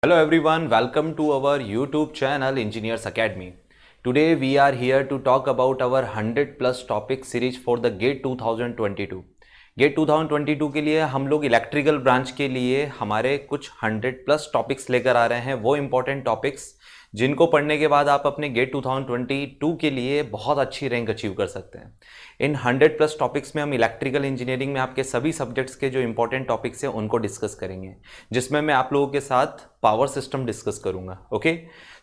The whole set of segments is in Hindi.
Hello everyone, welcome to our YouTube channel Engineers Academy. Today we are here to talk about our 100 plus topic series for the GATE 2022. GATE 2022 के लिए हम लोग इलेक्ट्रिकल ब्रांच के लिए हमारे कुछ 100 प्लस टॉपिक्स लेकर आ रहे हैं, वो इंपॉर्टेंट टॉपिक्स जिनको पढ़ने के बाद आप अपने गेट 2022 के लिए बहुत अच्छी रैंक अचीव कर सकते हैं। इन 100 प्लस टॉपिक्स में हम इलेक्ट्रिकल इंजीनियरिंग में आपके सभी सब्जेक्ट्स के जो इंपॉर्टेंट टॉपिक्स हैं उनको डिस्कस करेंगे, जिसमें मैं आप लोगों के साथ पावर सिस्टम डिस्कस करूंगा। ओके,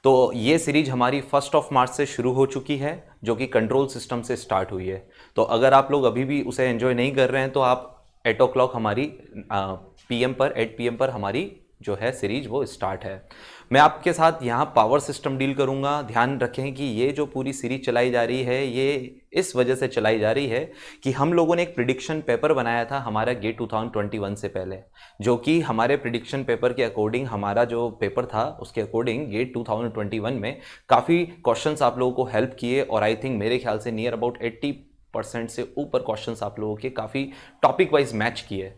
तो ये सीरीज हमारी 1 मार्च से शुरू हो चुकी है, जो कि कंट्रोल सिस्टम से स्टार्ट हुई है। तो अगर आप लोग अभी भी उसे एंजॉय नहीं कर रहे हैं तो आप 8 o'clock हमारी PM पर 8 PM पर हमारी जो है सीरीज वो स्टार्ट है। मैं आपके साथ यहाँ पावर सिस्टम डील करूँगा। ध्यान रखें कि ये जो पूरी सीरीज चलाई जा रही है ये इस वजह से चलाई जा रही है कि हम लोगों ने एक प्रिडिक्शन पेपर बनाया था हमारा गेट 2021 से पहले, जो कि हमारे प्रिडिक्शन पेपर के अकॉर्डिंग हमारा जो पेपर था उसके अकॉर्डिंग गेट 2021 में काफ़ी क्वेश्चंस आप लोगों को हेल्प किए, और आई थिंक मेरे ख्याल से नियर अबाउट 80% से ऊपर क्वेश्चंस आप लोगों के काफ़ी टॉपिक वाइज मैच किए।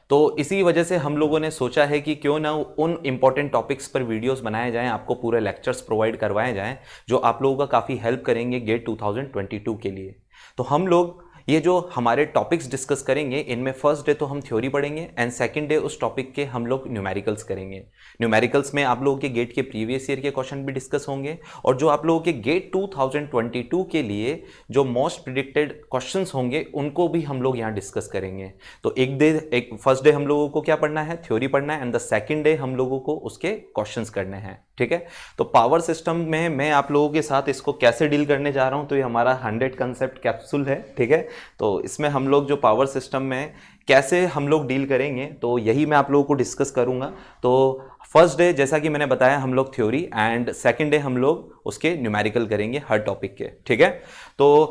तो इसी वजह से हम लोगों ने सोचा है कि क्यों ना उन इंपॉर्टेंट टॉपिक्स पर वीडियोस बनाए जाएं, आपको पूरे लेक्चर्स प्रोवाइड करवाए जाएं जो आप लोगों का काफ़ी हेल्प करेंगे गेट 2022 के लिए। तो हम लोग ये जो हमारे टॉपिक्स डिस्कस करेंगे इनमें फर्स्ट डे तो हम थ्योरी पढ़ेंगे एंड सेकंड डे उस टॉपिक के हम लोग न्यूमेरिकल्स करेंगे। न्यूमेरिकल्स में आप लोगों के गेट के प्रीवियस ईयर के क्वेश्चन भी डिस्कस होंगे, और जो आप लोगों के गेट 2022 के लिए जो मोस्ट प्रिडिक्टेड क्वेश्चंस होंगे उनको भी हम लोग यहाँ डिस्कस करेंगे। तो एक फर्स्ट डे हम लोगों को क्या पढ़ना है, थ्योरी पढ़ना है, एंड द सेकंड डे हम लोगों को उसके क्वेश्चंस करने हैं। ठीक है, तो पावर सिस्टम में मैं आप लोगों के साथ इसको कैसे डील करने जा रहा हूं, तो ये हमारा 100 कंसेप्ट कैप्सूल है। ठीक है, तो इसमें हम लोग जो पावर सिस्टम में कैसे हम लोग डील करेंगे तो यही मैं आप लोगों को डिस्कस करूंगा। तो फर्स्ट डे जैसा कि मैंने बताया हम लोग थ्योरी, एंड सेकंड डे हम लोग उसके न्यूमेरिकल करेंगे हर टॉपिक के। ठीक है, तो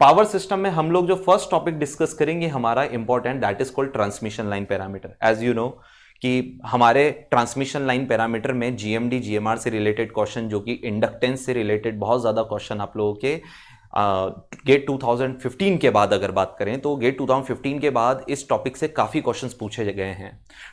पावर सिस्टम में हम लोग जो फर्स्ट टॉपिक डिस्कस करेंगे हमारा important, that is called transmission line parameter. As you know कि हमारे ट्रांसमिशन लाइन पैरामीटर में जीएमडी जीएमआर से रिलेटेड क्वेश्चन, जो कि इंडक्टेंस से रिलेटेड बहुत ज़्यादा क्वेश्चन आप लोगों के गेट 2015 के बाद अगर बात करें तो गेट 2015 के बाद इस टॉपिक से काफ़ी क्वेश्चंस पूछे गए हैं।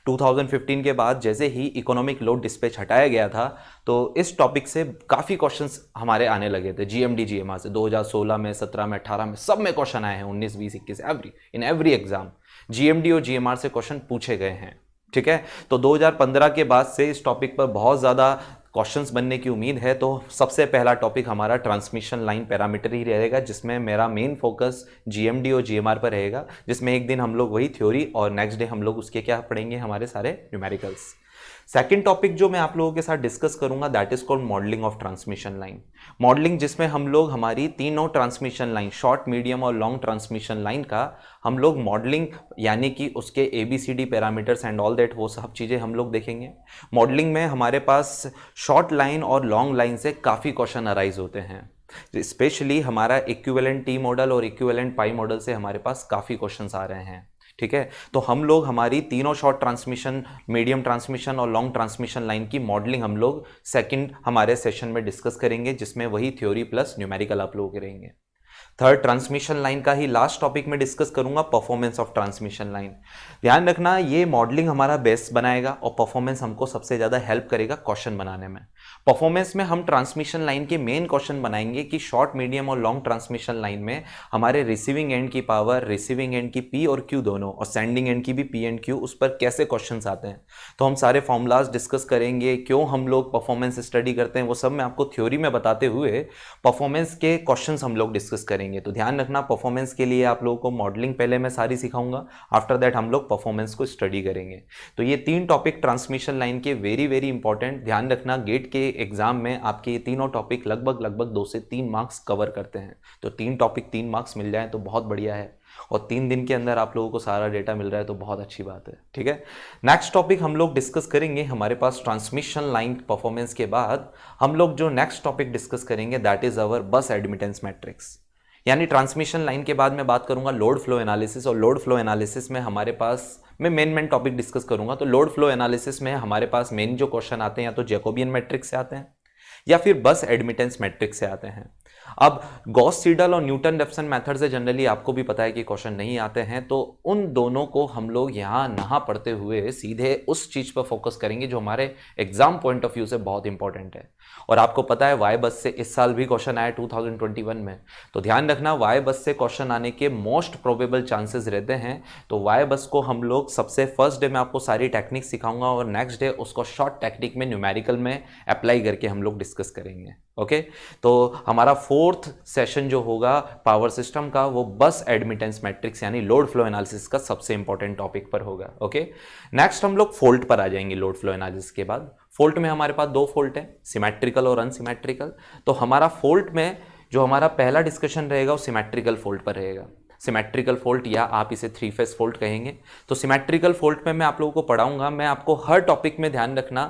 2015 के बाद जैसे ही इकोनॉमिक लोड डिस्पैच हटाया गया था तो इस टॉपिक से काफ़ी क्वेश्चंस हमारे आने लगे थे जीएमडी जीएमआर से। 2016 में, 17 में, 18 में सब में क्वेश्चन आए हैं, 19, 20, 21 इन एवरी एग्जाम जीएमडी और जीएमआर से क्वेश्चन पूछे गए हैं। ठीक है, तो 2015 के बाद से इस टॉपिक पर बहुत ज़्यादा क्वेश्चंस बनने की उम्मीद है। तो सबसे पहला टॉपिक हमारा ट्रांसमिशन लाइन पैरामीटर ही रहेगा, जिसमें मेरा मेन फोकस जीएमडी और जीएमआर पर रहेगा, जिसमें एक दिन हम लोग वही थ्योरी और नेक्स्ट डे हम लोग उसके क्या पढ़ेंगे, हमारे सारे न्यूमेरिकल्स। सेकेंड टॉपिक जो मैं आप लोगों के साथ डिस्कस करूंगा that is called modelling of transmission line. Modelling जिसमें हम लोग हमारी तीनों ट्रांसमिशन लाइन, शॉर्ट, मीडियम और लॉन्ग ट्रांसमिशन लाइन का हम लोग मॉडलिंग, यानी कि उसके ABCD parameters and all that, वो सब चीज़ें हम लोग देखेंगे। मॉडलिंग में हमारे पास शॉर्ट लाइन और लॉन्ग लाइन से काफ़ी क्वेश्चन अराइज होते हैं, स्पेशली हमारा इक्विवेलेंट T मॉडल और इक्विवेलेंट पाई मॉडल से हमारे पास काफ़ी क्वेश्चंस आ रहे हैं। ठीक है, तो हम लोग हमारी तीनों शॉर्ट ट्रांसमिशन, मीडियम ट्रांसमिशन और लॉन्ग ट्रांसमिशन लाइन की मॉडलिंग हम लोग सेकंड हमारे सेशन में डिस्कस करेंगे, जिसमें वही थ्योरी प्लस न्यूमेरिकल आप लोग करेंगे। थर्ड, ट्रांसमिशन लाइन का ही लास्ट टॉपिक में डिस्कस करूंगा, परफॉर्मेंस ऑफ ट्रांसमिशन लाइन। ध्यान रखना ये मॉडलिंग हमारा बेस बनाएगा और परफॉर्मेंस हमको सबसे ज़्यादा हेल्प करेगा क्वेश्चन बनाने में। परफॉर्मेंस में हम ट्रांसमिशन लाइन के मेन क्वेश्चन बनाएंगे कि शॉर्ट, मीडियम और लॉन्ग ट्रांसमिशन लाइन में हमारे रिसीविंग एंड की पावर, रिसीविंग एंड की P और Q दोनों, और सेंडिंग एंड की भी P एंड Q, उस पर कैसे क्वेश्चन आते हैं। तो हम सारे फॉर्मूलाज डिस्कस करेंगे, क्यों हम लोग परफॉर्मेंस स्टडी करते हैं वो सब मैं आपको थ्योरी में बताते हुए परफॉर्मेंस के क्वेश्चन हम लोग डिस्कस करेंगे। तो ध्यान रखना परफॉर्मेंस के लिए आप लोगों को मॉडलिंग पहले मैं सारी सिखाऊंगा, आफ्टर दैट हम लोग परफॉर्मेंस को स्टडी करेंगे। तो ये तीन टॉपिक ट्रांसमिशन लाइन के वेरी वेरी इंपॉर्टेंट, ध्यान रखना गेट के एग्जाम में आपके ये तीनों टॉपिक लगभग 2 से 3 मार्क्स कवर करते हैं। तो 3 टॉपिक 3 मार्क्स मिल जाए तो बहुत बढ़िया है, और 3 दिन के अंदर आप लोगों को सारा डेटा मिल रहा है तो बहुत अच्छी बात है। ठीक है, नेक्स्ट टॉपिक हम लोग डिस्कस करेंगे हमारे पास ट्रांसमिशन लाइन परफॉर्मेंस के बाद हम लोग जो नेक्स्ट टॉपिक डिस्कस करेंगे दैट इज अवर बस एडमिटेंस मैट्रिक्स। यानी ट्रांसमिशन लाइन के बाद मैं बात करूंगा लोड फ्लो एनालिसिस, और लोड फ्लो एनालिसिस में हमारे पास मैं मेन टॉपिक डिस्कस करूंगा। तो लोड फ्लो एनालिसिस में हमारे पास मेन जो क्वेश्चन आते हैं या तो जैकोबियन मैट्रिक्स से आते हैं या फिर बस एडमिटेंस मैट्रिक्स से आते हैं। अब गॉस सीडल और न्यूटन रेफसन मेथड से जनरली आपको भी पता है कि क्वेश्चन नहीं आते हैं, तो उन दोनों को हम लोग यहाँ ना पढ़ते हुए सीधे उस चीज पर फोकस करेंगे जो हमारे एग्जाम पॉइंट ऑफ व्यू से बहुत इंपॉर्टेंट है। और आपको पता है वाई बस से इस साल भी क्वेश्चन आया 2021 में, तो ध्यान रखना वाई बस से क्वेश्चन आने के मोस्ट प्रोबेबल चांसेस रहते हैं। तो वाई बस को हम लोग सबसे फर्स्ट डे में आपको सारी टेक्निक सिखाऊंगा और नेक्स्ट डे उसको शॉर्ट टेक्निक में न्यूमेरिकल में अप्लाई करके हम लोग डिस्कस करेंगे। ओके, तो हमारा फोर्थ सेशन जो होगा पावर सिस्टम का वो बस एडमिटेंस मैट्रिक्स यानी लोड फ्लो एनालिसिस का सबसे इंपॉर्टेंट टॉपिक पर होगा। ओके, नेक्स्ट हम लोग फोल्ट पर आ जाएंगे। लोड फ्लो एनालिसिस के बाद फोल्ट में हमारे पास दो फोल्ट है, सिमेट्रिकल और अनसिमेट्रिकल। तो हमारा फोल्ट में जो हमारा पहला डिस्कशन रहेगा वो सिमेट्रिकल फोल्ट पर रहेगा। सिमेट्रिकल फोल्ट या आप इसे थ्री फेस फोल्ट कहेंगे। तो सिमेट्रिकल फोल्ट में मैं आप लोगों को पढ़ाऊंगा, मैं आपको हर टॉपिक में ध्यान रखना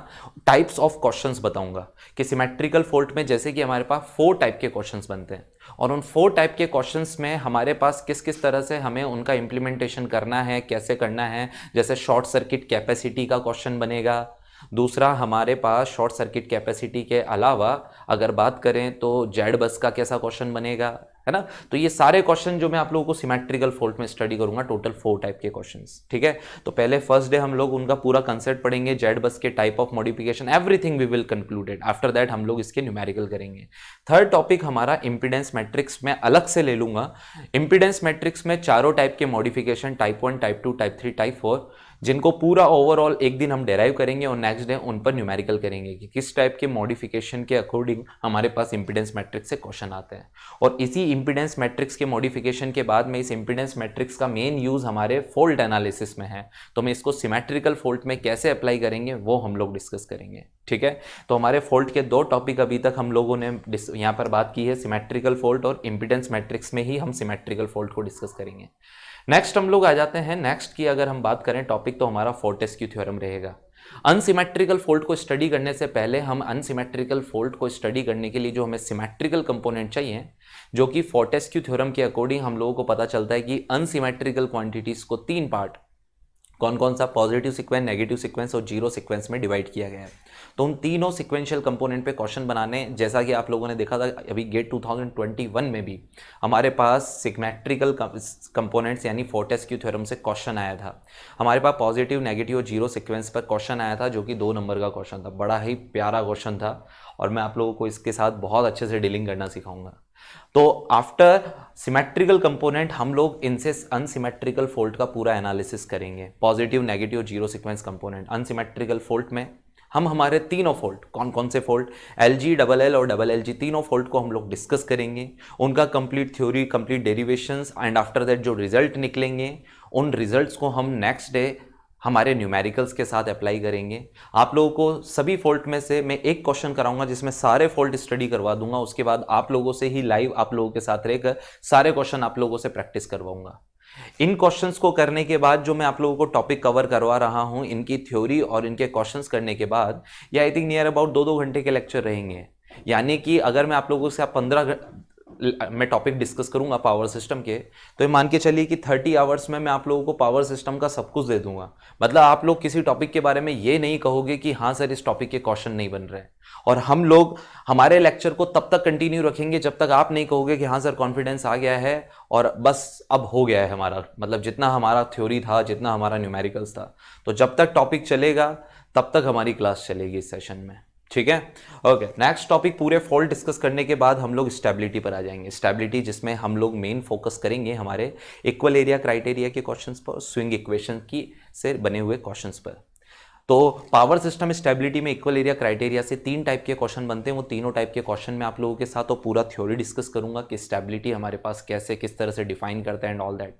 टाइप्स ऑफ क्वेश्चंस बताऊंगा कि सिमेट्रिकल फोल्ट में जैसे कि हमारे पास 4 टाइप के क्वेश्चंस बनते हैं और उन 4 टाइप के क्वेश्चंस में हमारे पास किस किस तरह से हमें उनका इंप्लीमेंटेशन करना है, कैसे करना है। जैसे शॉर्ट सर्किट कैपेसिटी का क्वेश्चन बनेगा। दूसरा हमारे पास शॉर्ट सर्किट कैपेसिटी के अलावा अगर बात करें तो जेड बस का कैसा क्वेश्चन बनेगा, है ना। तो ये सारे क्वेश्चन जो मैं आप लोगों को सिमेट्रिकल फोल्ट में स्टडी करूंगा, टोटल 4 टाइप के क्वेश्चंस, ठीक है। तो पहले फर्स्ट डे हम लोग उनका पूरा कंसेप्ट पढ़ेंगे, जेड बस के type of modification, everything we will concluded. After that हम लोग इसके न्यूमेरिकल करेंगे। थर्ड टॉपिक हमारा इंपीडेंस मैट्रिक्स में अलग से ले लूंगा। इंपीडेंस मैट्रिक्स में चारों टाइप के modification, type 1, type 2, type 3, type 4, जिनको पूरा ओवरऑल एक दिन हम डेराइव करेंगे और नेक्स्ट डे उन पर न्यूमेरिकल करेंगे कि किस टाइप के मॉडिफिकेशन के अकॉर्डिंग हमारे पास इंपीडेंस मैट्रिक्स से क्वेश्चन आते हैं। और इसी इंपीडेंस मैट्रिक्स के मॉडिफिकेशन के बाद में इस इंपीडेंस मैट्रिक्स का मेन यूज हमारे फोल्ट एनालिसिस में है, तो मैं इसको सिमेट्रिकल फोल्ट में कैसे अप्लाई करेंगे वो हम लोग डिस्कस करेंगे, ठीक है। तो हमारे फोल्ट के 2 टॉपिक अभी तक हम लोगों ने यहाँ पर बात की है, सिमेट्रिकल फोल्ट और इंपीडेंस मैट्रिक्स में ही हम सिमेट्रिकल फोल्ट को डिस्कस करेंगे। नेक्स्ट हम लोग आ जाते हैं नेक्स्ट की अगर हम बात करें टॉपिक, तो हमारा फोर्टेस्क्यू थ्योरम रहेगा। अनसिमेट्रिकल फोल्ट को स्टडी करने से पहले हम अनसिमेट्रिकल फोल्ट को स्टडी करने के लिए जो हमें सिमेट्रिकल कंपोनेंट चाहिए, जो कि फोर्टेस्क्यू थ्योरम के अकॉर्डिंग हम लोगों को पता चलता है कि अनसिमेट्रिकल क्वांटिटीज को 3 पार्ट, कौन कौन सा, पॉजिटिव सीक्वेंस, नेगेटिव सीक्वेंस और जीरो सीक्वेंस में डिवाइड किया गया है। तो उन तीनों सीक्वेंशियल कंपोनेंट पे क्वेश्चन बनाने, जैसा कि आप लोगों ने देखा था अभी गेट 2021 में भी हमारे पास सिमेट्रिकल कंपोनेंट्स यानी फोर्टेस्क्यू थ्योरम से क्वेश्चन आया था। हमारे पास पॉजिटिव, नेगेटिव और जीरो सीक्वेंस पर क्वेश्चन आया था, जो कि 2 नंबर का क्वेश्चन था। बड़ा ही प्यारा क्वेश्चन था और मैं आप लोगों को इसके साथ बहुत अच्छे से डीलिंग करना सिखाऊंगा। तो आफ्टर सिमेट्रिकल कंपोनेंट हम लोग इनसे अनसिमेट्रिकल फोल्ट का पूरा एनालिसिस करेंगे। Positive, negative, zero sequence component unsymmetrical fault में हम हमारे तीनों फोल्ट, कौन कौन से फोल्ट, LG, डबल एल और डबल LG, तीनों फोल्ट को हम लोग डिस्कस करेंगे, उनका complete theory, complete derivations and after that जो रिजल्ट निकलेंगे उन रिजल्ट्स को हम नेक्स्ट डे हमारे न्यूमेरिकल्स के साथ अप्लाई करेंगे। आप लोगों को सभी फोल्ट में से मैं एक क्वेश्चन कराऊंगा जिसमें सारे फोल्ट स्टडी करवा दूंगा, उसके बाद आप लोगों से ही लाइव आप लोगों के साथ रहकर सारे क्वेश्चन आप लोगों से प्रैक्टिस करवाऊंगा। इन क्वेश्चंस को करने के बाद जो मैं आप लोगों को टॉपिक कवर करवा रहा हूं, इनकी थ्योरी और इनके क्वेश्चंस करने के बाद ये आई थिंक नियर अबाउट 2-2 घंटे के लेक्चर रहेंगे। यानी कि अगर मैं आप लोगों से 15 मैं टॉपिक डिस्कस करूंगा पावर सिस्टम के, तो ये मान के चलिए कि 30 आवर्स में मैं आप लोगों को पावर सिस्टम का सब कुछ दे दूंगा। मतलब आप लोग किसी टॉपिक के बारे में ये नहीं कहोगे कि हाँ सर इस टॉपिक के क्वेश्चन नहीं बन रहे हैं। और हम लोग हमारे लेक्चर को तब तक कंटिन्यू रखेंगे जब तक आप नहीं कहोगे कि हाँ सर कॉन्फिडेंस आ गया है और बस अब हो गया है हमारा, मतलब जितना हमारा थ्योरी था, जितना हमारा न्यूमेरिकल्स था। तो जब तक टॉपिक चलेगा तब तक हमारी क्लास चलेगी इस सेशन में, ठीक है। ओके, नेक्स्ट टॉपिक पूरे फोल्ट डिस्कस करने के बाद हम लोग स्टेबिलिटी पर आ जाएंगे। स्टेबिलिटी जिसमें हम लोग मेन फोकस करेंगे हमारे इक्वल एरिया क्राइटेरिया के क्वेश्चंस पर, स्विंग इक्वेशन की से बने हुए क्वेश्चंस पर। तो पावर सिस्टम स्टेबिलिटी में इक्वल एरिया क्राइटेरिया से 3 टाइप के क्वेश्चन बनते हैं। वो तीनों टाइप के क्वेश्चन मैं आप लोगों के साथ और पूरा थ्योरी डिस्कस करूंगा कि स्टेबिलिटी हमारे पास कैसे, किस तरह से डिफाइन करता है एंड ऑल दैट।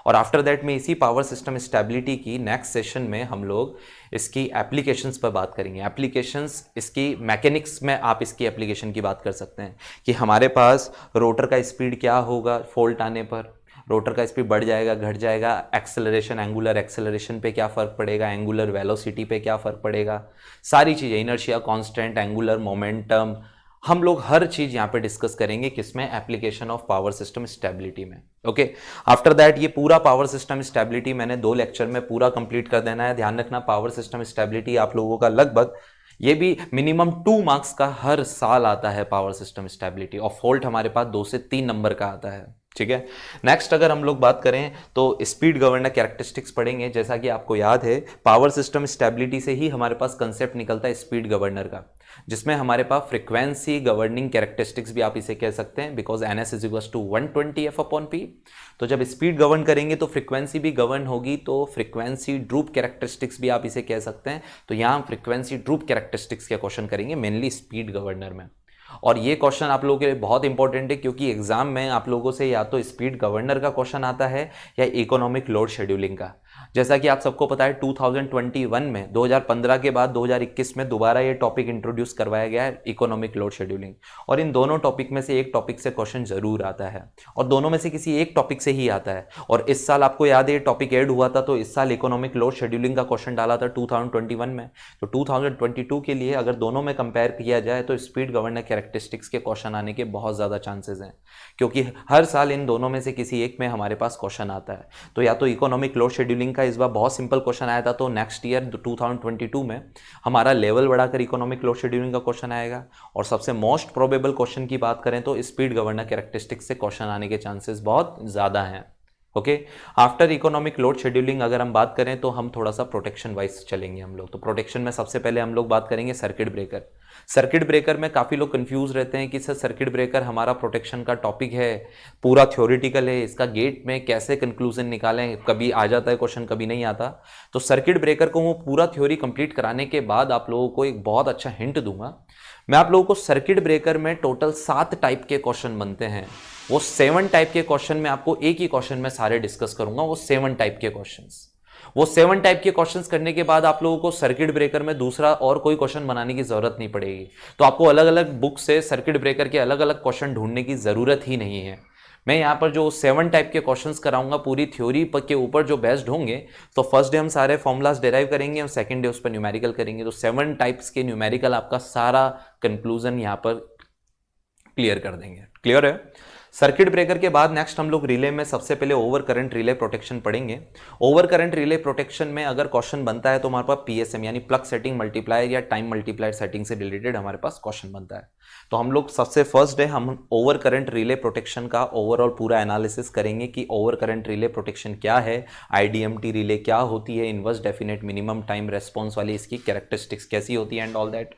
और आफ्टर दैट में इसी पावर सिस्टम स्टेबिलिटी की नेक्स्ट सेशन में हम लोग इसकी एप्लीकेशंस पर बात करेंगे। एप्लीकेशंस, इसकी मैकेनिक्स में आप इसकी एप्लीकेशन की बात कर सकते हैं कि हमारे पास रोटर का स्पीड क्या होगा फॉल्ट आने पर, रोटर का स्पीड बढ़ जाएगा, घट जाएगा, एक्सेलरेशन, एंगुलर एक्सेलरेशन पे क्या फ़र्क पड़ेगा, एंगुलर वेलोसिटी पे क्या फ़र्क पड़ेगा, सारी चीज़ें, इनर्शिया कांस्टेंट, एंगुलर मोमेंटम, हम लोग हर चीज़ यहाँ पे डिस्कस करेंगे किसमें, application of power system stability में। ओके, आफ्टर दैट ये पूरा पावर सिस्टम स्टेबिलिटी मैंने 2 लेक्चर में पूरा कंप्लीट कर देना है। ध्यान रखना पावर सिस्टम स्टेबिलिटी आप लोगों का लगभग ये भी मिनिमम 2 मार्क्स का हर साल आता है पावर सिस्टम स्टेबिलिटी, और फॉल्ट हमारे पास 2 से 3 नंबर का आता है। ठीक है, नेक्स्ट अगर हम लोग बात करें तो स्पीड गवर्नर कैरेक्टरिस्टिक्स पढ़ेंगे। जैसा कि आपको याद है पावर सिस्टम स्टेबिलिटी से ही हमारे पास कंसेप्ट निकलता है स्पीड गवर्नर का, जिसमें हमारे पास फ्रीक्वेंसी गवर्निंग कैरेक्टरिस्टिक्स भी आप इसे कह सकते हैं, because NS is equal to 120F/P। तो जब स्पीड गवर्न करेंगे तो फ्रीक्वेंसी भी गवर्न होगी, तो फ्रीक्वेंसी ड्रूप कैरेक्टरिस्टिक्स भी आप इसे कह सकते हैं। तो यहाँ हम फ्रीक्वेंसी ड्रूप कैरेक्टरिस्टिक्स के क्वेश्चन करेंगे मेनली स्पीड गवर्नर में। और ये क्वेश्चन आप लोगों के लिए बहुत इंपॉर्टेंट है, क्योंकि एग्जाम में आप लोगों से या तो स्पीड गवर्नर का क्वेश्चन आता है या इकोनॉमिक लोड शेड्यूलिंग का। जैसा कि आप सबको पता है 2021 में 2015 के बाद 2021 में दोबारा ये टॉपिक इंट्रोड्यूस करवाया गया है इकोनॉमिक लोड शेड्यूलिंग, और इन दोनों टॉपिक में से एक टॉपिक से क्वेश्चन जरूर आता है, और दोनों में से किसी एक टॉपिक से ही आता है। और इस साल आपको याद है ये टॉपिक ऐड हुआ था, तो इस साल इकोनॉमिक लोड शेड्यूलिंग का क्वेश्चन डाला था 2021 में। तो 2022 के लिए अगर दोनों में कंपेयर किया जाए तो स्पीड गवर्नर कैरेक्टरिस्टिक्स के क्वेश्चन आने के बहुत ज़्यादा चांसेस हैं, क्योंकि हर साल इन दोनों में से किसी एक में हमारे पास क्वेश्चन आता है। तो या तो इकोनॉमिक लोड शेड्यूलिंग का इस बार बहुत सिंपल क्वेश्चन आया था, तो नेक्स्ट ईयर 2022 में हमारा लेवल बढ़ाकर इकोनॉमिक लोड शेड्यूलिंग का क्वेश्चन आएगा। और सबसे मोस्ट प्रोबेबल क्वेश्चन की बात करें तो स्पीड गवर्नर कैरेक्टरिस्टिक्स से क्वेश्चन आने के चांसेस बहुत ज़्यादा हैं। Okay, after economic load scheduling अगर हम बात करें तो हम थोड़ा सा प्रोटेक्शन वाइज चलेंगे हम लोग। तो प्रोटेक्शन में सबसे पहले हम लोग बात करेंगे सर्किट ब्रेकर। सर्किट ब्रेकर में काफ़ी लोग कंफ्यूज रहते हैं कि सर सर्किट ब्रेकर हमारा प्रोटेक्शन का टॉपिक है, पूरा थ्योरेटिकल है, इसका गेट में कैसे कंक्लूजन निकालें, कभी आ जाता है क्वेश्चन कभी नहीं आता। तो सर्किट ब्रेकर को वो पूरा थ्योरी कंप्लीट कराने के बाद आप लोगों को एक बहुत अच्छा हिंट दूंगा। मैं आप लोगों को सर्किट ब्रेकर में टोटल 7 टाइप के क्वेश्चन बनते हैं, वो 7 टाइप के क्वेश्चन में आपको एक ही क्वेश्चन में सारे डिस्कस करूंगा। वो 7 टाइप के क्वेश्चंस, वो 7 टाइप के क्वेश्चंस करने के बाद आप लोगों को सर्किट ब्रेकर में दूसरा और कोई क्वेश्चन बनाने की जरूरत नहीं पड़ेगी। तो आपको अलग अलग बुक से सर्किट ब्रेकर के अलग अलग क्वेश्चन ढूंढने की जरूरत ही नहीं है। मैं यहाँ पर जो 7 टाइप के क्वेश्चंस कराऊंगा पूरी थ्योरी के ऊपर जो बेस्ड होंगे। तो फर्स्ट डे हम सारे फॉर्मूलाज डिराइव करेंगे और सेकंड डे उस पर न्यूमेरिकल करेंगे। तो 7 टाइप्स के न्यूमेरिकल आपका सारा कंक्लूजन यहाँ पर क्लियर कर देंगे। क्लियर है? सर्किट ब्रेकर के बाद नेक्स्ट हम लोग रिले में सबसे पहले ओवर करंट रिले प्रोटेक्शन पढ़ेंगे। ओवर करंट रिले प्रोटेक्शन में अगर क्वेश्चन बनता है तो हमारे पास PSM यानी प्लग सेटिंग मल्टीप्लायर या टाइम मल्टीप्लायर सेटिंग से रिलेटेड हमारे पास क्वेश्चन बनता है। तो हम लोग सबसे फर्स्ट डे हम ओवर करंट रिले प्रोटेक्शन का ओवरऑल पूरा एनालिसिस करेंगे कि ओवर करंट रिले प्रोटेक्शन क्या है, IDMT रिले क्या होती है, inverse definite minimum time response वाली इसकी कैरेक्टरिस्टिक्स कैसी होती है and all that.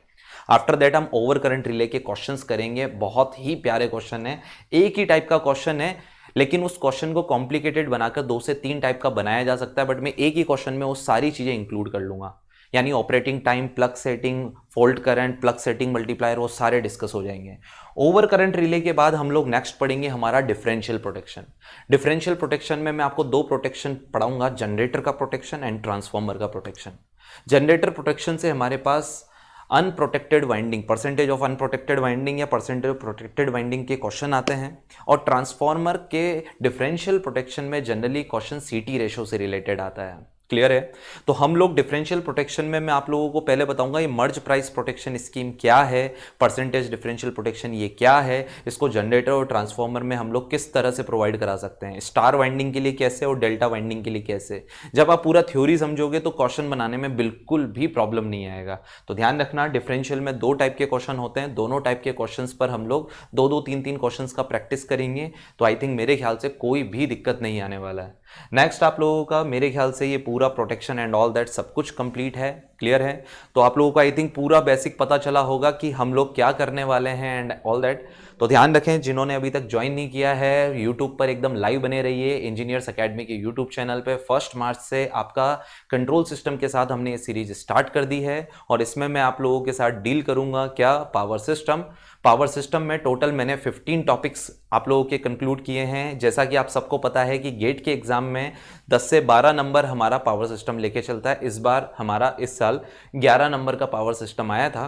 After that हम ओवर करंट रिले के क्वेश्चंस करेंगे। बहुत ही प्यारे क्वेश्चन है, एक ही टाइप का क्वेश्चन है, लेकिन उस क्वेश्चन को कॉम्प्लिकेटेड बनाकर 2 से 3 टाइप का बनाया जा सकता है, बट मैं एक ही क्वेश्चन में वो सारी चीजें इंक्लूड कर लूंगा। यानी operating time, plug setting, fault current, plug setting multiplier, वो सारे डिस्कस हो जाएंगे। ओवर करंट रिले के बाद हम लोग नेक्स्ट पढ़ेंगे हमारा डिफरेंशियल प्रोटेक्शन। डिफरेंशियल प्रोटेक्शन में मैं आपको 2 प्रोटेक्शन पढ़ाऊंगा, जनरेटर का प्रोटेक्शन एंड ट्रांसफॉर्मर का प्रोटेक्शन। जनरेटर प्रोटेक्शन से हमारे पास unprotected winding, percentage of unprotected winding या परसेंटेज ऑफ प्रोटेक्टेड वाइंडिंग के क्वेश्चन आते हैं। और ट्रांसफॉर्मर के डिफरेंशियल प्रोटेक्शन में जनरली क्वेश्चन CT रेशो से रिलेटेड आता है। क्लियर है? तो हम लोग डिफरेंशियल प्रोटेक्शन में मैं आप लोगों को पहले बताऊंगा ये मर्ज प्राइस प्रोटेक्शन स्कीम क्या है, परसेंटेज डिफरेंशियल प्रोटेक्शन ये क्या है, इसको जनरेटर और ट्रांसफॉर्मर में हम लोग किस तरह से प्रोवाइड करा सकते हैं, स्टार वाइंडिंग के लिए कैसे और डेल्टा वाइंडिंग के लिए कैसे। जब आप पूरा थ्योरी समझोगे तो क्वेश्चन बनाने में बिल्कुल भी प्रॉब्लम नहीं आएगा। तो ध्यान रखना, डिफरेंशियल में 2 टाइप के क्वेश्चन होते हैं, दोनों टाइप के क्वेश्चन पर हम लोग 2-2, 3-3 क्वेश्चन का प्रैक्टिस करेंगे। तो आई थिंक मेरे ख्याल से कोई भी दिक्कत नहीं आने वाला है। नेक्स्ट आप लोगों का मेरे ख्याल से ये पूरा प्रोटेक्शन एंड ऑल दैट सब कुछ कंप्लीट है, क्लियर है। तो आप लोगों को आई थिंक पूरा बेसिक पता चला होगा कि हम लोग क्या करने वाले हैं एंड ऑल दैट। तो ध्यान रखें, जिन्होंने अभी तक ज्वाइन नहीं किया है यूट्यूब पर एकदम लाइव बने रहिए इंजीनियर्स अकेडमी के यूट्यूब चैनल पे। 1 मार्च से आपका कंट्रोल सिस्टम के साथ हमने ये सीरीज स्टार्ट कर दी है और इसमें मैं आप लोगों के साथ डील करूंगा क्या, पावर सिस्टम। पावर सिस्टम में टोटल मैंने 15 टॉपिक्स आप लोगों के कंक्लूड किए हैं। जैसा कि आप सबको पता है कि गेट के एग्जाम में 10 से 12 नंबर हमारा पावर सिस्टम लेके चलता है। इस बार हमारा इस साल 11 नंबर का पावर सिस्टम आया था।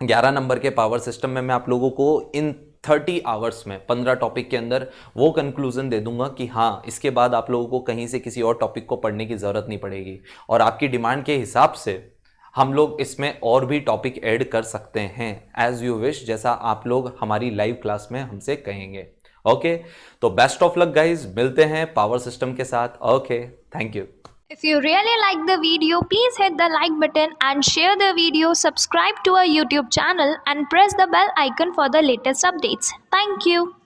11 नंबर के पावर सिस्टम में मैं आप लोगों को इन 30 आवर्स में 15 टॉपिक के अंदर वो कंक्लूजन दे दूंगा कि हाँ, इसके बाद आप लोगों को कहीं से किसी और टॉपिक को पढ़ने की ज़रूरत नहीं पड़ेगी और आपकी डिमांड के हिसाब से हम लोग इसमें और भी टॉपिक ऐड कर सकते हैं एज यू विश, जैसा आप लोग हमारी लाइव क्लास में हमसे कहेंगे। ओके, तो बेस्ट ऑफ लक गाइज, मिलते हैं पावर सिस्टम के साथ। Okay, thank you. If you really like the video, please hit the like button and share the video, subscribe to our YouTube channel and press the bell icon for the latest updates. Thank you.